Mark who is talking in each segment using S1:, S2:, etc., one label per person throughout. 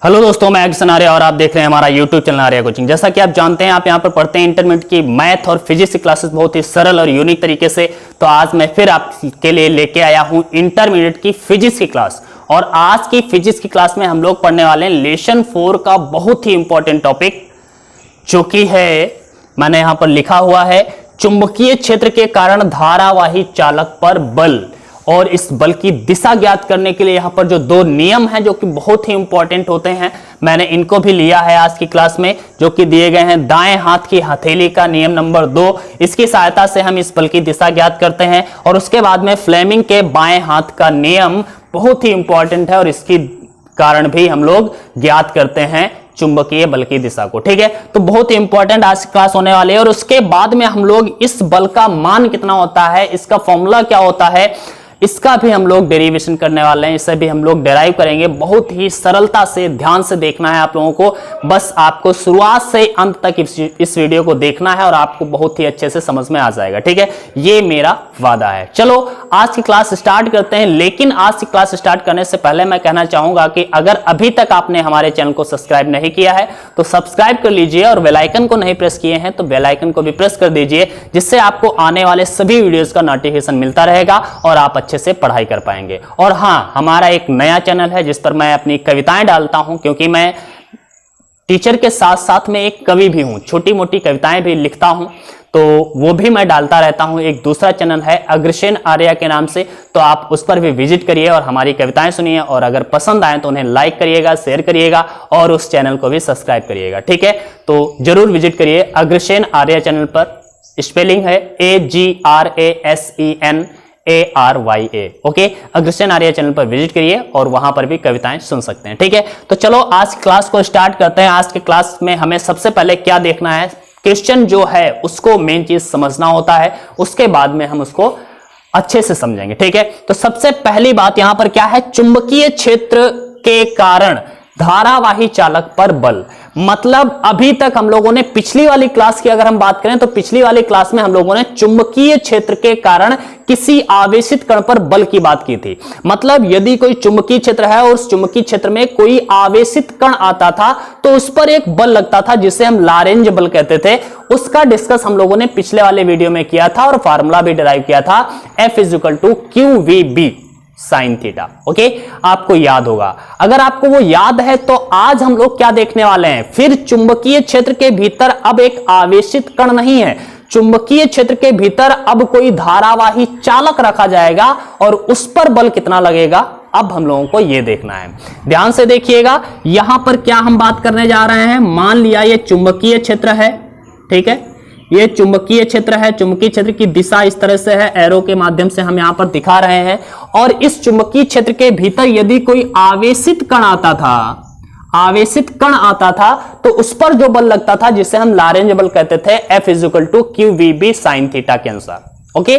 S1: Hello दोस्तों, मैं action Arya और आप देख रहे हैं हमारा यूट्यूब चैनल आर्या कोचिंग। जैसा कि आप जानते हैं, आप यहां पर पढ़ते हैं इंटरमीडिएट की मैथ और फिजिक्स की क्लासेस बहुत ही सरल और यूनिक तरीके से। तो आज मैं फिर आपके लिए लेके आया हूं इंटरमीडिएट की फिजिक्स की क्लास। और आज की फिजिक्स की क्लास में हम लोग पढ़ने वाले हैं लेसन 4 का बहुत ही इंपॉर्टेंट टॉपिक, जो कि है, मैंने यहां पर लिखा हुआ है, चुंबकीय क्षेत्र के कारण धारावाही चालक पर बल। और इस बल की दिशा ज्ञात करने के लिए यहां पर जो दो नियम हैं जो कि बहुत ही इंपॉर्टेंट होते हैं, मैंने इनको भी लिया है आज की क्लास में, जो कि दिए गए हैं। दाएं हाथ की हथेली का नियम नंबर 2, इसकी सहायता से हम इस बल की दिशा ज्ञात करते हैं। और उसके बाद में फ्लेमिंग के बाएं हाथ का नियम बहुत ही इंपॉर्टेंट है और इसकी कारण भी हम लोग ज्ञात करते हैं चुंबकीय बल की दिशा को। ठीक है, तो बहुत ही इंपॉर्टेंट आज की क्लास होने वाली है। और उसके बाद में हम लोग इस बल का मान कितना होता है, इसका फॉर्मूला क्या होता है, इसका भी हम लोग डेरिवेशन करने वाले हैं। इसे भी हम लोग डेराइव करेंगे। बहुत ही सरलता से, ध्यान से देखना है आप लोगों को। बस आपको शुरुआत से अंत तक इस वीडियो को देखना है और आपको बहुत ही अच्छे से समझ में आ जाएगा। ठीक है, ये मेरा वादा है। चलो आज की क्लास स्टार्ट करते हैं। लेकिन आज की क्लास स्टार्ट करने से पहले मैं कहना चाहूंगा कि अगर अभी तक आपने हमारे चैनल को सब्सक्राइब नहीं किया है तो सब्सक्राइब कर लीजिए, और बेल आइकन को नहीं प्रेस किए हैं तो बेल आइकन को भी प्रेस कर दीजिए, जिससे आपको आने वाले सभी वीडियोस का नोटिफिकेशन मिलता रहेगा और आप अच्छे से पढ़ाई कर पाएंगे। और हाँ, हमारा एक नया चैनल है जिस पर मैं अपनी कविताएं डालता हूं, क्योंकि मैं टीचर के साथ साथ में एक कवि भी हूं, छोटी मोटी कविताएं भी लिखता हूं, तो वो भी मैं डालता रहता हूं। एक दूसरा चैनल है अग्रसेन आर्या के नाम से, तो आप उस पर भी विजिट करिए और हमारी कविताएं सुनिए। और अगर पसंद आए तो उन्हें लाइक करिएगा, शेयर करिएगा और उस चैनल को भी सब्सक्राइब करिएगा। ठीक है, तो जरूर विजिट करिए अग्रसेन आर्या चैनल पर। स्पेलिंग है AGRASENARYA। Okay, Agrasen Arya channel पर विजिट करिए और वहां पर भी कविताएं सुन सकते हैं। ठीक है, तो चलो आज क्लास को स्टार्ट करते हैं। आज के क्लास में हमें सबसे पहले क्या देखना है, क्वेश्चन जो है उसको मेन चीज समझना होता है, उसके बाद में हम उसको अच्छे से समझेंगे। ठीक है, तो सबसे पहली बात यहां पर क्या है, चुंबकीय क्षेत्र के कारण धारावाही चालक पर बल। मतलब अभी तक हम लोगों ने पिछली वाली क्लास की अगर हम बात करें तो पिछली वाली क्लास में हम लोगों ने चुंबकीय क्षेत्र के कारण किसी आवेशित कण पर बल की बात की थी। मतलब यदि कोई चुंबकीय क्षेत्र है और उस चुंबकीय क्षेत्र में कोई आवेशित कण आता था तो उस पर एक बल लगता था जिसे हम लॉरेंज बल कहते थे। उसका डिस्कस हम लोगों ने पिछले वाले वीडियो में किया था और फार्मूला भी डिराइव किया था, F = QVB sin theta. Okay, आपको याद होगा। अगर आपको वो याद है तो आज हम लोग क्या देखने वाले हैं, फिर चुंबकीय क्षेत्र के भीतर अब एक आवेशित कण नहीं है, चुंबकीय क्षेत्र के भीतर अब कोई धारावाही चालक रखा जाएगा और उस पर बल कितना लगेगा, अब हम लोगों को यह देखना है। ध्यान से देखिएगा, यहां पर क्या हम बात करने जा रहे हैं। मान लिया ये चुंबकीय क्षेत्र है, ठीक है, ये चुंबकीय क्षेत्र है। चुंबकीय क्षेत्र की दिशा इस तरह से है, एरो के माध्यम से हम यहां पर दिखा रहे हैं। और इस चुंबकीय क्षेत्र के भीतर यदि कोई आवेशित कण आता था तो उस पर जो बल लगता था जिसे हम लॉरेंज बल कहते थे, F = QVB sin थीटा के अनुसार। ओके,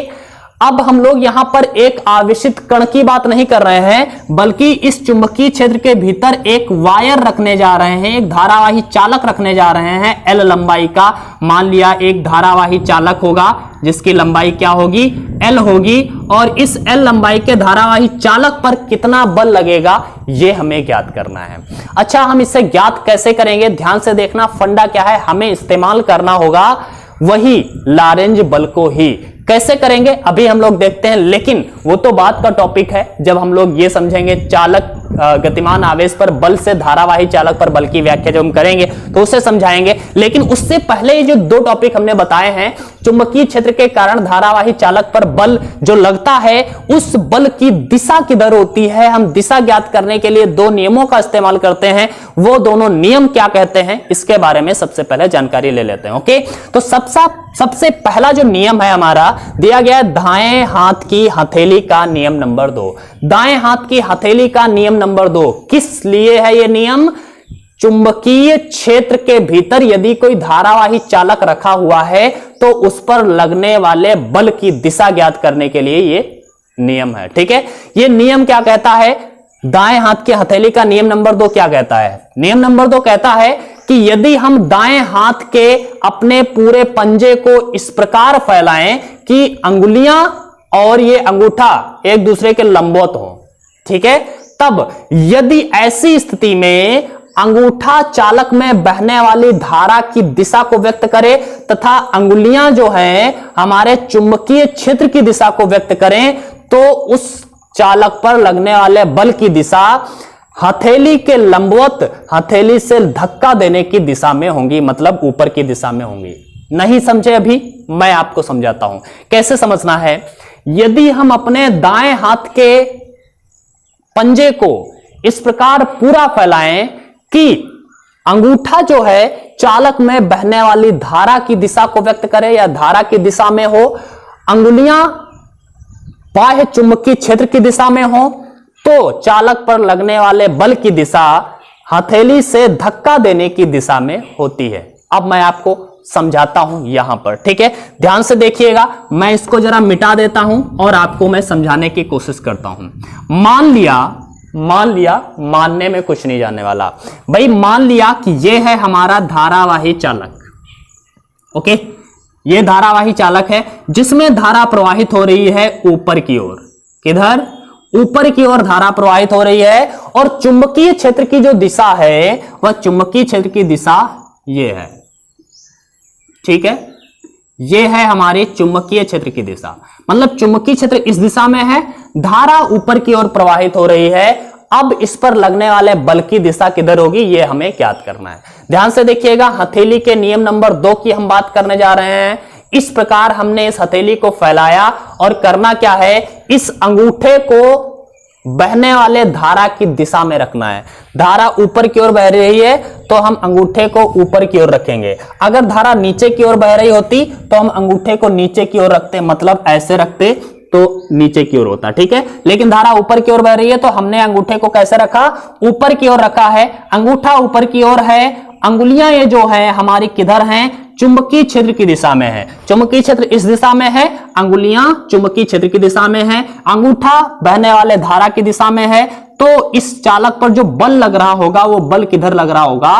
S1: अब हम लोग यहां पर एक आवेशित कण की बात नहीं कर रहे हैं, बल्कि इस चुंबकीय क्षेत्र के भीतर एक वायर रखने जा रहे हैं, एक धारावाही चालक रखने जा रहे हैं L लंबाई का। मान लिया एक धारावाही चालक होगा जिसकी लंबाई क्या होगी, L होगी, और इस L लंबाई के धारावाही चालक पर कितना बल लगेगा ये हमें ज्ञात करना है। अच्छा, हम इसे ज्ञात कैसे करेंगे, ध्यान से देखना। फंडा क्या है, हमें इस्तेमाल करना होगा वही लॉरेंज बल को ही। कैसे करेंगे अभी हम लोग देखते हैं, लेकिन वो तो बात का टॉपिक है जब हम लोग ये समझेंगे चालक गतिमान आवेश पर बल से धारावाही चालक पर बल की व्याख्या जब हम करेंगे तो उसे समझाएंगे। लेकिन उससे पहले ये जो दो टॉपिक हमने बताए हैं, चुंबकीय क्षेत्र के कारण धारावाही चालक पर बल जो लगता है उस बल की दिशा किधर होती है, हम दिशा ज्ञात करने के लिए दो नियमों का इस्तेमाल करते हैं। वो दोनों नियम क्या कहते हैं इसके बारे में सबसे पहले जानकारी ले लेते हैं। ओके, तो सबसे पहला जो नियम है हमारा दिया गया है, दाएं हाथ की हथेली का नियम नंबर 2। दाएं हाथ की हथेली का नियम नंबर 2 किस लिए है ये नियम, चुंबकीय क्षेत्र के भीतर यदि कोई धारावाही चालक रखा हुआ है तो उस पर लगने वाले बल की दिशा ज्ञात करने के लिए ये नियम है। ठीक है, ये नियम क्या कहता है, दाएं हाथ की हथेली का नियम नंबर 2 क्या कहता है, नियम नंबर 2 कहता है कि यदि हम दाएं हाथ के अपने पूरे पंजे को इस प्रकार फैलाएं कि अंगुलियां और ये अंगूठा एक दूसरे के लंबवत हो, ठीक है, तब यदि ऐसी स्थिति में अंगूठा चालक में बहने वाली धारा की दिशा को व्यक्त करे तथा अंगुलियां जो हैं हमारे चुंबकीय क्षेत्र की दिशा को व्यक्त करें, तो उस चालक पर लगने वाले बल की दिशा हथेली के लंबवत हथेली से धक्का देने की दिशा में होंगी, मतलब ऊपर की दिशा में होंगी। नहीं समझे अभी? मैं आपको समझाता हूं कैसे समझना है। यदि हम अपने दाएं हाथ के पंजे को इस प्रकार पूरा फैलाएं कि अंगूठा जो है चालक में बहने वाली धारा की दिशा को व्यक्त करे या धारा की दिशा में हो, अंगुलियां बाह्य चुंबकीय क्षेत्र की दिशा में हो, तो चालक पर लगने वाले बल की दिशा हथेली से धक्का देने की दिशा में होती है। अब मैं आपको समझाता हूं यहां पर, ठीक है? ध्यान से देखिएगा, मैं इसको जरा मिटा देता हूं और आपको मैं समझाने की कोशिश करता हूं। मान लिया मानने में कुछ नहीं जाने वाला भाई, मान लिया कि यह है हमारा धारावाही चालक। ओके, यह धारावाही चालक है जिसमें धारा प्रवाहित हो रही है ऊपर की ओर। किधर? ऊपर की ओर धारा प्रवाहित हो रही है और चुंबकीय क्षेत्र की जो दिशा है वह चुंबकीय क्षेत्र की दिशा यह है, ठीक है? यह है हमारी चुंबकीय क्षेत्र की दिशा, मतलब चुंबकीय क्षेत्र इस दिशा में है, धारा ऊपर की ओर प्रवाहित हो रही है। अब इस पर लगने वाले बल की दिशा किधर होगी, यह हमें ज्ञात करना है। ध्यान से देखिएगा, हथेली के नियम नंबर 2 की हम बात करने जा रहे हैं। इस प्रकार हमने इस हथेली को फैलाया और करना क्या है, इस अंगूठे को बहने वाले धारा की दिशा में रखना है। धारा ऊपर की ओर बह रही है तो हम अंगूठे को ऊपर की ओर रखेंगे। अगर धारा नीचे की ओर बह रही होती तो हम अंगूठे को नीचे की ओर रखते, मतलब ऐसे रखते तो नीचे की ओर होता, ठीक है? लेकिन धारा ऊपर की ओर बह रही है तो हमने अंगूठे को कैसे रखा, ऊपर की ओर रखा है। अंगूठा ऊपर की ओर है, अंगुलियां ये जो है हमारी किधर हैं, चुंबकीय क्षेत्र की दिशा में है। चुंबकीय क्षेत्र इस दिशा में है, अंगुलियां चुंबकीय क्षेत्र की दिशा में है, अंगूठा बहने वाले धारा की दिशा में है। तो इस चालक पर जो बल लग रहा होगा वो बल किधर लग रहा होगा,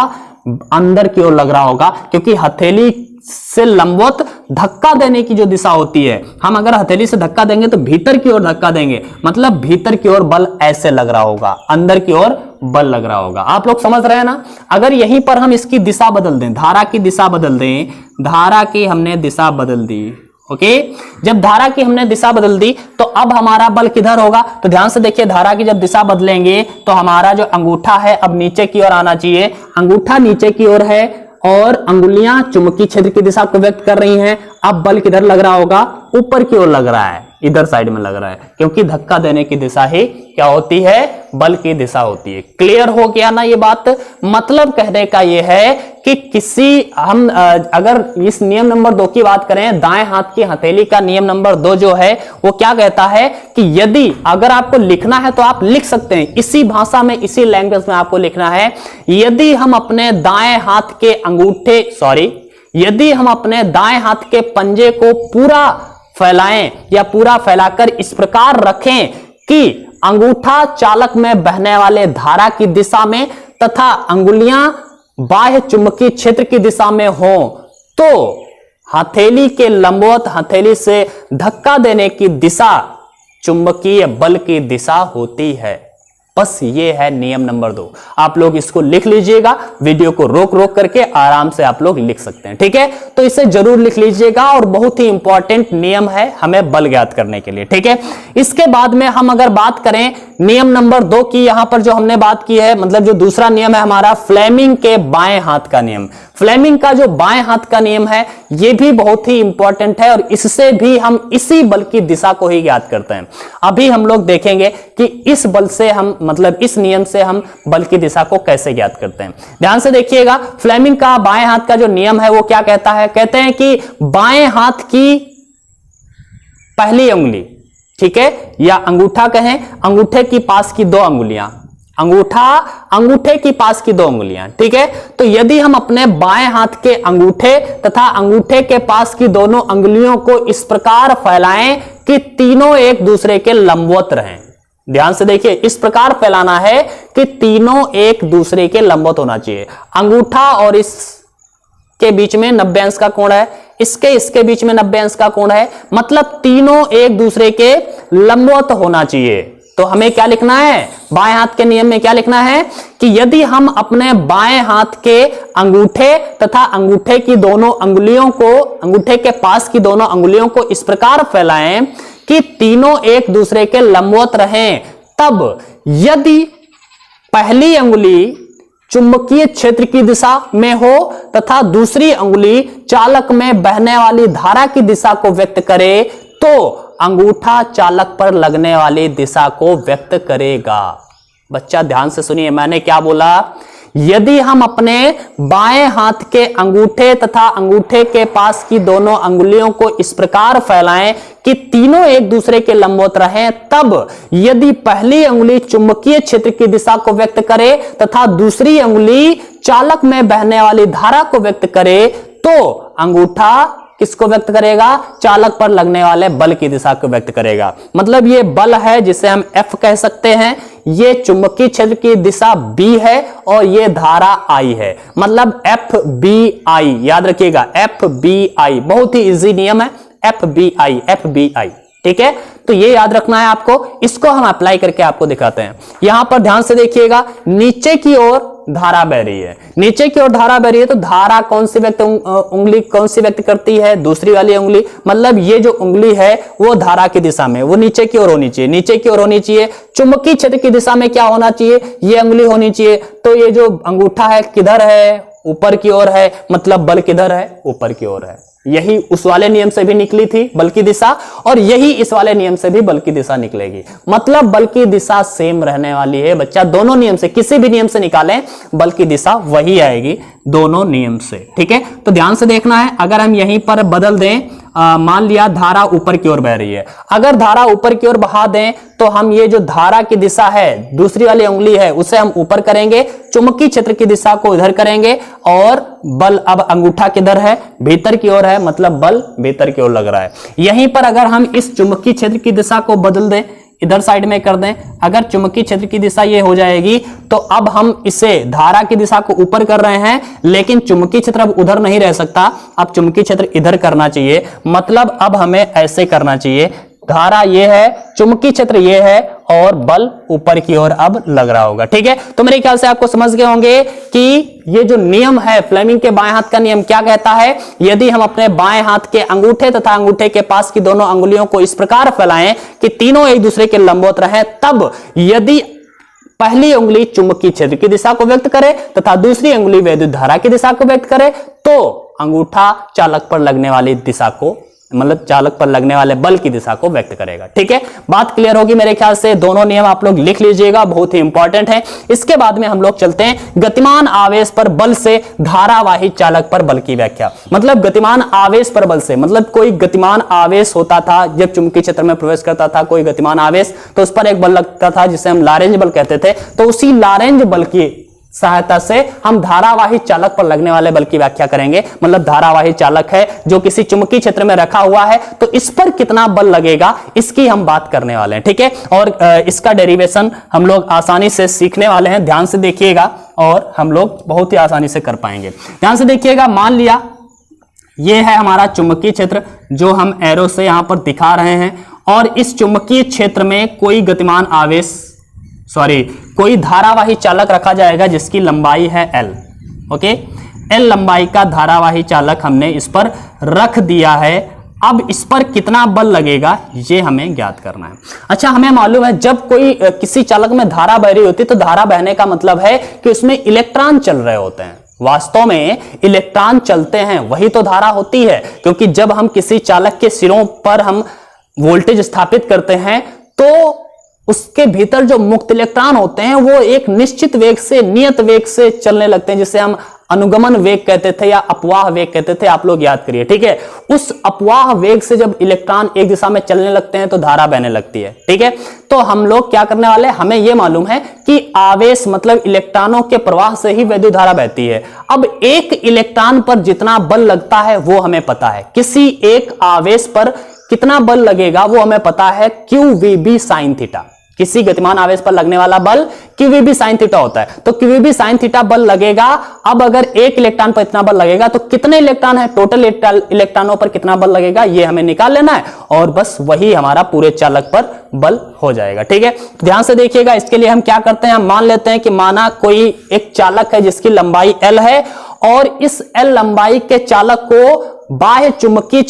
S1: अंदर की ओर लग रहा होगा, क्योंकि हथेली से लंबवत धक्का देने की जो दिशा होती है, हम अगर हथेली से धक्का देंगे तो भीतर की ओर धक्का देंगे, मतलब भीतर की ओर बल ऐसे लग रहा होगा, अंदर की ओर बल लग रहा होगा। आप लोग समझ रहे हैं ना? अगर यहीं पर हम इसकी दिशा बदल दें, धारा की दिशा बदल दें, धारा की हमने दिशा बदल दी, ओके? जब धारा की हमने दिशा बदल दी तो अब हमारा बल किधर होगा, तो ध्यान से देखिए, धारा की जब दिशा बदलेंगे तो हमारा जो अंगूठा है अब नीचे की ओर आना चाहिए। अंगूठा नीचे की ओर है और अंगुलियां चुंबकीय क्षेत्र की दिशा को व्यक्त कर रही हैं। अब बल किधर लग रहा होगा, ऊपर की ओर लग रहा है, इधर साइड में लग रहा है, क्योंकि धक्का देने की दिशा ही क्या होती है, बल की दिशा होती है। क्लियर हो गया ना ये बात? मतलब कहने का ये है कि हम अगर इस नियम नंबर 2 की बात करें, दाएं हाथ की हथेली का नियम नंबर 2 जो है वो क्या कहता है कि यदि अगर आपको लिखना है तो आप लिख सकते हैं, इसी भाषा में इसी लैंग्वेज में आपको लिखना है। यदि हम अपने दाएं हाथ के यदि हम अपने दाएं हाथ के पंजे को पूरा फैलाएं या पूरा फैलाकर इस प्रकार रखें कि अंगूठा चालक में बहने वाले धारा की दिशा में तथा अंगुलियां बाह्य चुंबकीय क्षेत्र की दिशा में हो, तो हथेली के लंबवत हथेली से धक्का देने की दिशा चुंबकीय बल की दिशा होती है। बस ये है नियम नंबर 2। आप लोग इसको लिख लीजिएगा, वीडियो को रोक रोक करके आराम से आप लोग लिख सकते हैं, ठीक है? तो इसे जरूर लिख लीजिएगा और बहुत ही इंपॉर्टेंट नियम है हमें बल ज्ञात करने के लिए, ठीक है? इसके बाद में हम अगर बात करें नियम नंबर 2 की, यहां पर जो हमने बात की है, मतलब जो दूसरा नियम है हमारा फ्लेमिंग के बाएं हाथ का नियम। फ्लेमिंग का जो बाएं हाथ का नियम है यह भी बहुत ही इंपॉर्टेंट है और इससे भी हम इसी बल की दिशा को ही ज्ञात करते हैं। अभी हम लोग देखेंगे कि इस बल से हम, मतलब इस नियम से हम बल की दिशा को कैसे ज्ञात करते हैं। ध्यान से देखिएगा, फ्लेमिंग का बाएं हाथ का जो नियम है वो क्या कहता है, कहते हैं कि बाएं हाथ की पहली उंगली, ठीक है, या अंगूठा कहें, अंगूठे की पास की 2 अंगुलियां, अंगूठे की पास की 2 अंगुलियां, ठीक है? तो यदि हम अपने बाएं हाथ के अंगूठे तथा अंगूठे के पास की दोनों अंगुलियों को इस प्रकार फैलाएं कि तीनों एक दूसरे के लंबवत रहें। ध्यान से देखिए, इस प्रकार फैलाना है कि तीनों एक दूसरे के लंबवत होना चाहिए। अंगूठा और इसके बीच में 90 अंश का कोण है, इसके बीच में 90 अंश का कोण है, मतलब तीनों एक दूसरे के लंबवत होना चाहिए। तो हमें क्या लिखना है, बाएं हाथ के नियम में क्या लिखना है कि यदि हम अपने बाएं हाथ के अंगूठे तथा अंगूठे की दोनों अंगुलियों को, अंगूठे के पास की दोनों अंगुलियों को इस प्रकार फैलाएं कि तीनों एक दूसरे के लंबवत रहें, तब यदि पहली अंगुली चुंबकीय क्षेत्र की दिशा में हो तथा दूसरी अंगुली चालक में बहने वाली धारा की दिशा को व्यक्त करे, तो अंगूठा चालक पर लगने वाली दिशा को व्यक्त करेगा। बच्चा ध्यान से सुनिए, मैंने क्या बोला, यदि हम अपने बाएं हाथ के अंगूठे तथा अंगूठे के पास की दोनों अंगुलियों को इस प्रकार फैलाएं कि तीनों एक दूसरे के लंबवत रहें, तब यदि पहली अंगुली चुंबकीय क्षेत्र की दिशा को व्यक्त करे तथा दूसरी अंगुली चालक में बहने वाली धारा को व्यक्त करे, तो अंगूठा किसको व्यक्त करेगा, चालक पर लगने वाले बल की दिशा को व्यक्त करेगा। मतलब ये बल है जिसे हम F कह सकते हैं, ये चुंबकीय क्षेत्र की दिशा B है और ये धारा I है, मतलब FBI, याद रखिएगा FBI, बहुत ही इजी नियम है, FBI, ठीक है। तो ये याद रखना है आपको, इसको हम अप्लाई करके आपको दिखाते हैं। यहां पर ध्यान से देखिएगा, नीचे की ओर धारा बह रही है, नीचे की ओर धारा बह रही है, तो धारा कौन सी व्यक्त, उंगली कौन सी व्यक्त करती है, दूसरी वाली उंगली, मतलब ये जो उंगली है वो धारा की दिशा में, वो नीचे की ओर होनी चाहिए, नीचे की ओर होनी चाहिए। चुंबकीय क्षेत्र की दिशा में क्या होना चाहिए, ये उंगली होनी चाहिए। तो ये जो अंगूठा है किधर है, ऊपर की ओर है, मतलब बल किधर है, ऊपर की ओर है। यही उस वाले नियम से भी निकली थी बल की दिशा, और यही इस वाले नियम से भी बल की दिशा निकलेगी, मतलब बल की दिशा सेम रहने वाली है। बच्चा दोनों नियम से, किसी भी नियम से निकालें, बल की दिशा वही आएगी दोनों नियम से, ठीक है। तो ध्यान से देखना है, अगर हम यहीं पर बदल दें, मान लिया धारा ऊपर की ओर बह रही है, अगर धारा ऊपर की ओर बहा दें तो हम ये जो धारा की दिशा है, दूसरी वाली उंगली है, उसे हम ऊपर करेंगे, चुंबकीय क्षेत्र की दिशा को इधर करेंगे, और बल अब अंगूठा किधर है, भीतर की ओर है, मतलब बल भीतर की ओर लग रहा है। यहीं पर अगर हम इस चुंबकीय क्षेत्र की दिशा को बदल दें, इधर साइड में कर दें, अगर चुंबकीय क्षेत्र की दिशा ये हो जाएगी, तो अब हम इसे धारा की दिशा को ऊपर कर रहे हैं, लेकिन चुंबकीय क्षेत्र अब उधर नहीं रह सकता, अब चुंबकीय क्षेत्र इधर करना चाहिए, मतलब अब हमें ऐसे करना चाहिए, धारा ये है, चुंबकीय क्षेत्र ये है, और बल ऊपर की ओर अब लग रहा होगा, ठीक है। तो मेरे ख्याल से आपको समझ गए होंगे कि ये जो नियम है फ्लेमिंग के बाएं हाथ का नियम क्या कहता है, यदि हम अपने बाएं हाथ के अंगूठे तथा अंगूठे के पास की दोनों अंगुलियों को इस प्रकार फैलाएं कि तीनों एक दूसरे के लंबवत रहें, तब यदि पहली उंगली चुंबकीय क्षेत्र की दिशा को व्यक्त करे तथा दूसरी उंगली वैद्युत धारा की दिशा को व्यक्त करे, तो अंगूठा चालक पर लगने वाली दिशा को, मतलब चालक पर लगने वाले बल की दिशा को व्यक्त करेगा, ठीक है। बात क्लियर होगी मेरे ख्याल से, दोनों नियम आप लोग लिख लीजिएगा, बहुत ही इंपॉर्टेंट है। इसके बाद में हम लोग चलते हैं गतिमान आवेश पर बल से धारावाही चालक पर बल की व्याख्या। मतलब गतिमान आवेश पर बल से, मतलब कोई गतिमान आवेश होता था जब चुंबकीय क्षेत्र में प्रवेश करता था कोई गतिमान आवेश, तो उस पर एक बल लगता था जिसे हम लारेंज बल कहते थे। तो उसी लारेंज बल की सहायता से हम धारावाही चालक पर लगने वाले बल की व्याख्या करेंगे। मतलब धारावाही चालक है जो किसी चुंबकीय क्षेत्र में रखा हुआ है, तो इस पर कितना बल लगेगा इसकी हम बात करने वाले हैं, ठीक है। और इसका डेरिवेशन हम लोग आसानी से सीखने वाले हैं, ध्यान से देखिएगा, और हम लोग बहुत ही आसानी से कर पाएंगे। ध्यान से देखिएगा, मान लिया ये है हमारा चुंबकीय क्षेत्र जो हम एरो से यहां पर दिखा रहे हैं, और इस चुंबकीय क्षेत्र में कोई गतिमान आवेश, कोई धारावाही चालक रखा जाएगा जिसकी लंबाई है L, ओके। L लंबाई का धारावाही चालक हमने इस पर रख दिया है। अब इस पर कितना बल लगेगा ये हमें ज्ञात करना है। अच्छा, हमें मालूम है जब कोई किसी चालक में धारा बह रही होती है तो धारा बहने का मतलब है कि उसमें इलेक्ट्रॉन चल रहे होते हैं। वास्तव में इलेक्ट्रॉन चलते हैं, वही तो धारा होती है, क्योंकि जब हम किसी चालक के सिरों पर हम वोल्टेज स्थापित करते हैं तो उसके भीतर जो मुक्त इलेक्ट्रॉन होते हैं वो एक निश्चित वेग से, नियत वेग से चलने लगते हैं, जिसे हम अनुगमन वेग कहते थे या अपवाह वेग कहते थे, आप लोग याद करिए, ठीक है। उस अपवाह वेग से जब इलेक्ट्रॉन एक दिशा में चलने लगते हैं तो धारा बहने लगती है, ठीक है। तो हम लोग क्या करने वाले, हमें यह मालूम है कि आवेश मतलब इलेक्ट्रॉनों के प्रवाह से ही वैद्युत धारा बहती है। अब एक इलेक्ट्रॉन पर जितना बल लगता है वो हमें पता है, किसी एक आवेश पर कितना बल लगेगा वो हमें पता है, QVB sin थीटा। किसी गतिमान आवेश पर लगने वाला बल QVB sin थीटा होता है। तो QVB sin थीटा बल लगेगा। अब अगर एक इलेक्ट्रॉन पर इतना बल लगेगा तो कितने इलेक्ट्रॉन है, टोटल इलेक्ट्रॉनों पर कितना बल लगेगा ये हमें निकाल लेना है और बस वही हमारा पूरे चालक पर बल हो जाएगा। ठीक है, ध्यान से देखिएगा। इसके लिए हम क्या करते हैं, हम मान लेते हैं कि माना कोई एक चालक है जिसकी लंबाई L है और इस L लंबाई के चालक को बाह्य चुंबकीय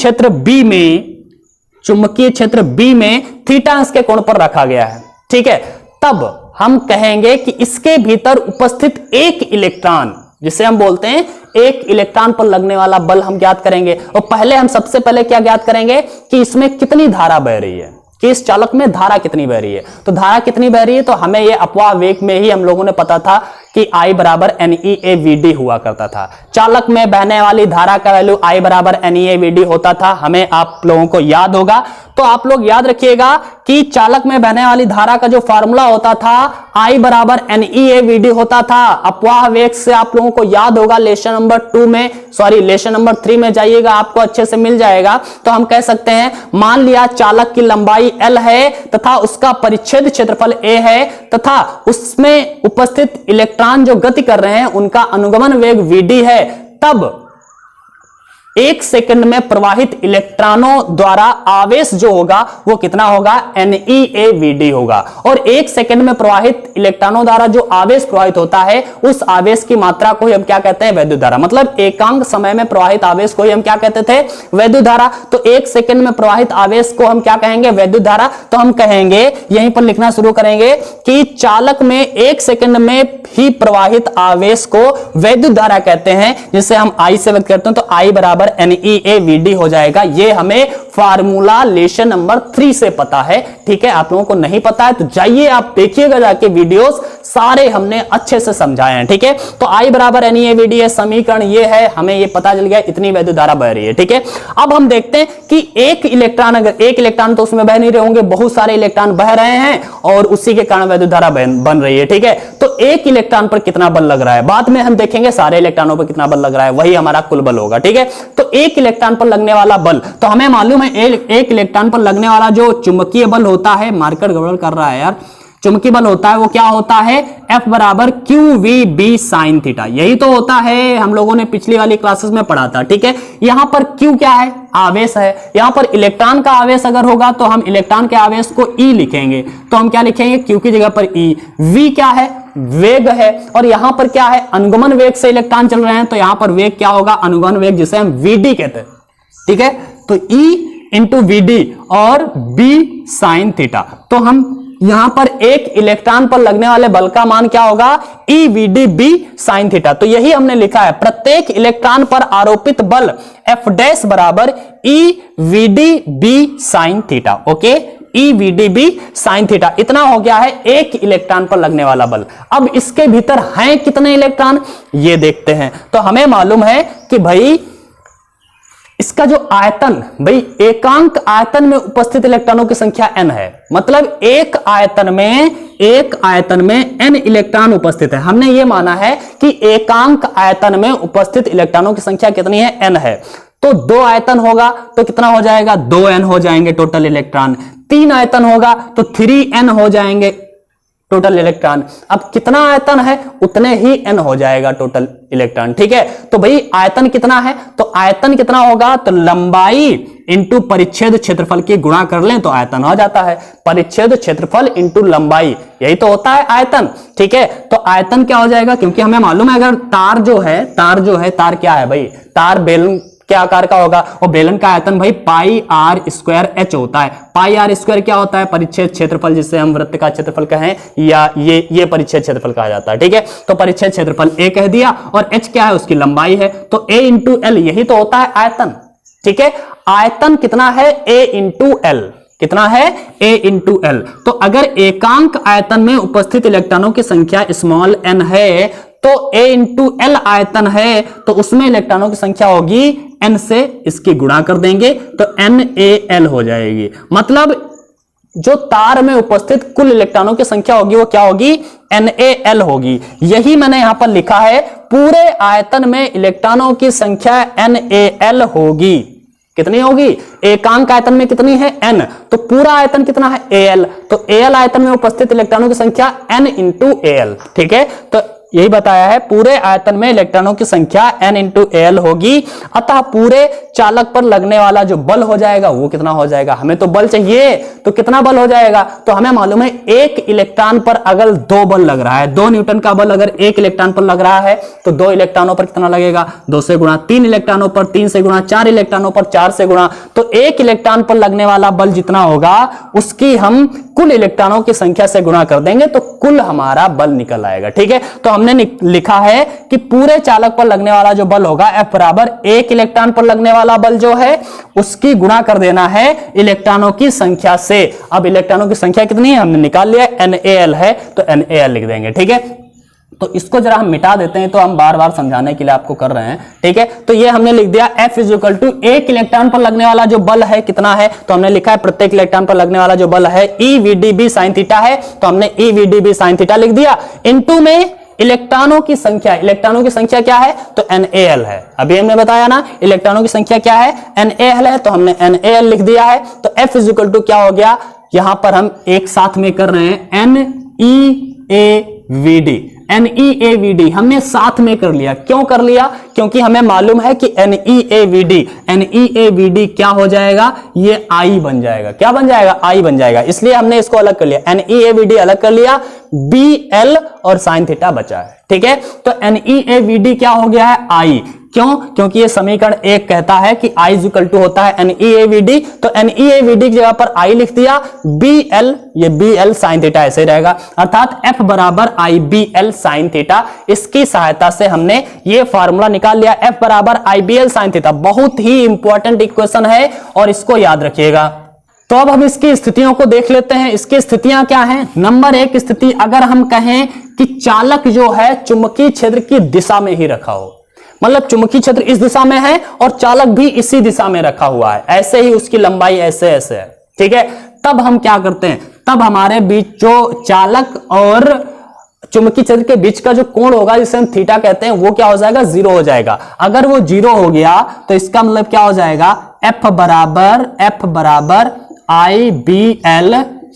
S1: क्षेत्र B में थीटा अंश के कोण पर रखा गया है। ठीक है, तब हम कहेंगे कि इसके भीतर उपस्थित एक इलेक्ट्रॉन, जिसे हम बोलते हैं एक इलेक्ट्रॉन पर लगने वाला बल, हम ज्ञात करेंगे। और पहले हम सबसे पहले क्या ज्ञात करेंगे कि इसमें कितनी धारा बह रही है, कि इस चालक में धारा कितनी बह रही है। तो धारा कितनी बह रही है, तो हमें यह अपवाह वेग में ही हम लोगों ने पता था कि I बराबर NeAVD हुआ करता था। चालक में बहने वाली धारा का वैल्यू I बराबर NeAVD होता था, हमें आप लोगों को याद होगा। तो आप लोग याद रखिएगा कि चालक में बहने वाली धारा का जो फार्मूला होता था I बराबर NeAVD होता था। अपवाह वेग से आप लोगों को याद होगा, लेसन नंबर 3 में जाइएगा, आपको अच्छे से मिल जाएगा। तो हम कह सकते हैं, मान लिया चालक की लंबाई L है तथा उसका परिच्छेद क्षेत्रफल A है तथा उसमें उपस्थित इलेक्ट्रॉन जो गति कर रहे हैं उनका अनुगमन वेग Vd है, तब 1 सेकंड में प्रवाहित इलेक्ट्रॉनों द्वारा आवेश जो होगा वो कितना होगा, NeAVD होगा। और 1 सेकंड में प्रवाहित इलेक्ट्रॉनों द्वारा जो आवेश प्रवाहित होता है उस आवेश की मात्रा को ही हम क्या कहते हैं, वैद्युत धारा। मतलब एकांक समय में प्रवाहित आवेश को ही हम क्या कहते थे, वैद्युत धारा। तो 1 सेकंड में प्रवाहित आवेश को हम क्या कहेंगे, वैद्युत धारा। तो हम कहेंगे, यहीं पर लिखना शुरू करेंगे कि चालक में 1 सेकंड में ही प्रवाहित आवेश को वैद्युत धारा कहते हैं, जिसे हम I से व्यक्त करते हैं। तो I बराबर NeAVD हो जाएगा। ये हमें फार्मूला लेसन नंबर 3 से पता है। ठीक है, आप लोगों को नहीं पता है तो जाइए आप देखिएगा जाके, वीडियोस सारे हमने अच्छे से समझाए हैं। ठीक है, तो I बराबर NeAVD है, समीकरण ये है, हमें ये पता चल गया इतनी वैद्युत धारा बह रही है। ठीक है, अब हम देखते हैं कि एक इलेक्ट्रॉन, अगर एक इलेक्ट्रॉन तो उसमें बह नहीं रहे होंगे, बहुत सारे इलेक्ट्रॉन बह रहे हैं और उसी के कारण वैद्युत धारा बन रही है। ठीक है, तो एक इलेक्ट्रॉन पर कितना बल लग रहा है, बाद में हम देखेंगे सारे इलेक्ट्रॉनों पर कितना बल लग रहा है, वही हमारा कुल बल होगा। ठीक है, तो एक इलेक्ट्रॉन पर लगने वाला बल, तो हमें मालूम है एक इलेक्ट्रॉन पर लगने वाला जो चुंबकीय बल होता है, मार्कर गड़बड़ कर रहा है यार, चुंबकीय बल होता है वो क्या होता है, F बराबर QVB sin थीटा। यही तो होता है, हम लोगों ने पिछली वाली क्लासेस में पढ़ा था। ठीक है, यहां पर Q क्या है, आवेश है। यहां पर इलेक्ट्रॉन का आवेश अगर होगा तो हम इलेक्ट्रॉन के आवेश को E लिखेंगे। तो हम क्या लिखेंगे, Q की जगह पर E। V क्या है, वेग है। और यहां पर क्या है, अनुगमन वेग से इलेक्ट्रॉन चल रहे हैं, तो यहां पर वेग क्या होगा, अनुगमन वेग, जिसे हम Vd कहते हैं। ठीक है, तो E इंटू Vd और B sin थीटा। तो हम यहां पर एक इलेक्ट्रॉन पर लगने वाले बल का मान क्या होगा, EVdB sin थीटा। तो यही हमने लिखा है, प्रत्येक इलेक्ट्रॉन पर आरोपित बल F डैश बराबर EVdB sin theta. Okay, EVdB sin theta, इतना हो गया है एक इलेक्ट्रॉन पर लगने वाला बल। अब इसके भीतर हैं कितने इलेक्ट्रॉन, ये देखते हैं। तो हमें मालूम है कि भाई इसका जो आयतन, भाई एकांक आयतन में उपस्थित इलेक्ट्रॉनों की संख्या n है। मतलब एक आयतन में n इलेक्ट्रॉन उपस्थित है। हमने ये माना है कि एकांक आयतन में उपस्थित इलेक्ट्रॉनों की संख्या कितनी है, n है। तो 2 आयतन होगा तो कितना हो जाएगा, 2n हो जाएंगे टोटल इलेक्ट्रॉन। 3 आयतन होगा तो 3n हो जाएंगे टोटल इलेक्ट्रॉन। अब कितना आयतन है उतने ही n हो जाएगा टोटल इलेक्ट्रॉन। ठीक है, तो भाई आयतन कितना है, तो आयतन कितना होगा, तो लंबाई इंटू परिच्छेद क्षेत्रफल की गुणा कर लें तो आयतन हो जाता है। परिच्छेद क्षेत्रफल इंटू लंबाई, यही तो होता है आयतन। ठीक है, तो आयतन क्या हो जाएगा, क्योंकि हमें मालूम है अगर तार क्या है भाई, तार बेलन क्या आकार का होगा, और बेलन का आयतन भाई पाई आर स्क्वायर h होता है। पाई आर स्क्वायर क्या होता है, परिच्छेद क्षेत्रफल, जिसे हम वृत्त का क्षेत्रफल कहें, या ये परिच्छेद क्षेत्रफल कहा जाता है। ठीक है, तो परिच्छेद क्षेत्रफल a कह दिया और h क्या है, उसकी लंबाई है। तो a इंटू एल, यही तो होता है आयतन। ठीक है, आयतन कितना है, a इंटू एल, कितना है, a इंटू एल। तो अगर एकांक आयतन में उपस्थित इलेक्ट्रॉनों की संख्या स्मॉल n है तो a इंटू एल आयतन है, तो उसमें इलेक्ट्रॉनों की संख्या होगी n से इसकी गुणा कर देंगे तो NaL हो जाएगी। मतलब जो तार में उपस्थित कुल इलेक्ट्रॉनों की संख्या होगी वो क्या होगी, NaL होगी। यही मैंने यहां पर लिखा है, पूरे आयतन में इलेक्ट्रॉनों की संख्या NaL होगी। कितनी होगी, एकांक आयतन में कितनी है n, तो पूरा आयतन कितना है Al, तो Al आयतन में उपस्थित इलेक्ट्रॉनों की संख्या n इंटू Al। ठीक है, तो यही बताया है पूरे आयतन में इलेक्ट्रॉनों की संख्या n इंटू Al होगी। अतः पूरे चालक पर लगने वाला जो बल हो जाएगा वो कितना हो जाएगा, हमें तो बल चाहिए, तो कितना बल हो जाएगा, तो हमें मालूम है एक इलेक्ट्रॉन पर अगर 2 बल लग रहा है, 2 न्यूटन का बल अगर एक इलेक्ट्रॉन पर लग रहा है तो 2 इलेक्ट्रॉनों पर कितना लगेगा, 2 से गुणा, 3 इलेक्ट्रॉनों पर 3 से गुणा, 4 इलेक्ट्रॉनों पर 4 से गुणा, तो एक इलेक्ट्रॉन पर लगने वाला बल जितना होगा उसकी हम कुल इलेक्ट्रॉनों की संख्या से गुणा कर देंगे तो कुल हमारा बल निकल आएगा। ठीक है, तो हमने लिखा है कि पूरे चालक पर लगने वाला जो बल होगा F बराबर एक इलेक्ट्रॉन पर लगने वाला बल जो है उसकी गुणा कर देना है इलेक्ट्रॉनों की संख्या से। अब इलेक्ट्रॉनों की संख्या कितनी है हमने निकाल लिया, NaL है तो NaL लिख देंगे। ठीक है, तो इसको जरा हम मिटा देते हैं, तो हम बार बार समझाने के लिए आपको कर रहे हैं। ठीक है, तो ये हमने लिख दिया F इज इक्वल टू एक इलेक्ट्रॉन पर लगने वाला जो बल है कितना है, तो हमने लिखा है प्रत्येक इलेक्ट्रॉन पर लगने वाला जो बल है EVdB sin थीटा है, तो हमने EVdB sin थीटा लिख दिया। इनटू में इलेक्ट्रॉनों की संख्या, इलेक्ट्रॉनों की संख्या क्या है, तो NaL है। अभी हमने बताया ना इलेक्ट्रॉनों की संख्या क्या है, NaL है, तो हमने NaL लिख दिया है। तो F इज इक्वल टू क्या हो गया, यहां पर हम एक साथ में कर रहे हैं NeAVD हमने साथ में कर लिया। क्यों कर लिया, क्योंकि हमें मालूम है कि NeAVD क्या हो जाएगा, ये I बन जाएगा। क्या बन जाएगा, I बन जाएगा, इसलिए हमने इसको अलग कर लिया, NeAVD अलग कर लिया, BL और sin थीटा बचा है। ठीक है, तो NeAVD क्या हो गया है, I। क्यों, क्योंकि ये समीकरण 1 कहता है कि I इज इक्वल टू होता है NeAVD, तो NeAVD की जगह पर I लिख दिया, BL ये BL sin थीटा ऐसे रहेगा, अर्थात F बराबर IBL sin थीटा। इसकी सहायता से हमने ये फार्मूला निकाल लिया, F बराबर IBL sin थीटा। बहुत ही इंपॉर्टेंट इक्वेशन है और इसको याद रखिएगा। तो अब हम इसकी स्थितियों को देख लेते हैं। इसकी स्थितियां क्या हैं, नंबर 1 स्थिति, अगर हम कहें कि चालक जो है चुंबकीय क्षेत्र की दिशा में ही रखा हो, मतलब चुंबकीय क्षेत्र इस दिशा में है और चालक भी इसी दिशा में रखा हुआ है, ऐसे ही उसकी लंबाई ऐसे ऐसे है। ठीक है, तब हम क्या करते हैं, तब हमारे बीच जो चालक और चुंबकीय क्षेत्र के बीच का जो कोण होगा जिसे हम थीटा कहते हैं वो क्या हो जाएगा, 0 हो जाएगा। अगर वो 0 हो गया तो इसका मतलब क्या हो जाएगा, F बराबर IBL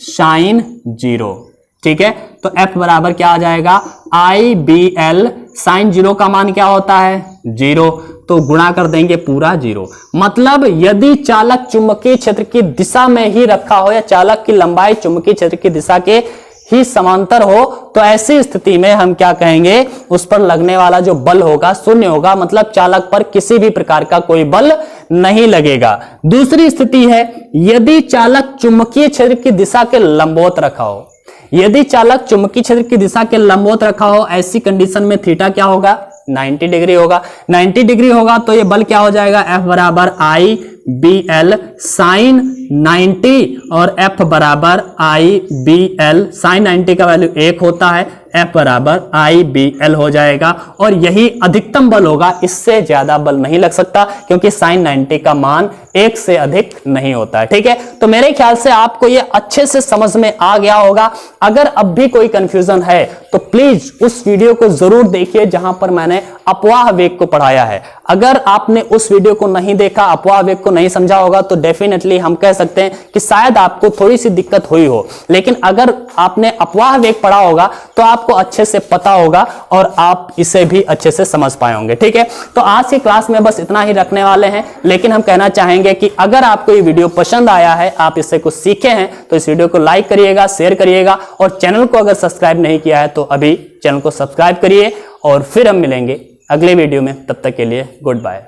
S1: sin 0। ठीक है, तो F बराबर क्या आ जाएगा, IBL sin 0 का मान क्या होता है, 0, तो गुणा कर देंगे पूरा 0। मतलब यदि चालक चुंबकीय क्षेत्र की दिशा में ही रखा हो या चालक की लंबाई चुंबकीय क्षेत्र की दिशा के ही समांतर हो तो ऐसी स्थिति में हम क्या कहेंगे, उस पर लगने वाला जो बल होगा 0 होगा, मतलब चालक पर किसी भी प्रकार का कोई बल नहीं लगेगा। दूसरी स्थिति है यदि चालक चुंबकीय क्षेत्र की दिशा के लंबवत रखा हो, यदि चालक चुंबकीय क्षेत्र की दिशा के लंबवत रखा हो, ऐसी कंडीशन में थीटा क्या होगा, 90 डिग्री होगा। 90 डिग्री होगा तो ये बल क्या हो जाएगा, F बराबर IBL sin 90 और F बराबर IBL sin 90 का वैल्यू 1 होता है, F बराबर IBL हो जाएगा और यही अधिकतम बल होगा, इससे ज्यादा बल नहीं लग सकता क्योंकि sin 90 का मान 1 से अधिक नहीं होता है। ठीक है, तो मेरे ख्याल से आपको ये अच्छे से समझ में आ गया होगा। अगर अब भी कोई कंफ्यूजन है तो प्लीज उस वीडियो को जरूर देखिए जहां पर मैंने अपवाह वेग को पढ़ाया है। अगर आपने उस वीडियो को नहीं देखा, अपवाह वेग को नहीं समझा होगा तो डेफिनेटली हम कह सकते हैं कि शायद आपको थोड़ी सी दिक्कत हुई हो, लेकिन अगर आपने अपवाह वेग पढ़ा होगा तो आपको अच्छे से पता होगा और आप इसे भी अच्छे से समझ पाए होंगे। ठीक है, तो आज की क्लास में बस इतना ही रखने वाले हैं, लेकिन हम कहना चाहेंगे कि अगर आपको ये वीडियो पसंद आया है, आप इससे कुछ सीखे हैं, तो इस वीडियो को लाइक करिएगा, शेयर करिएगा और चैनल को अगर सब्सक्राइब नहीं किया है तो अभी चैनल को सब्सक्राइब करिए और फिर हम मिलेंगे अगले वीडियो में। तब तक के लिए गुड बाय।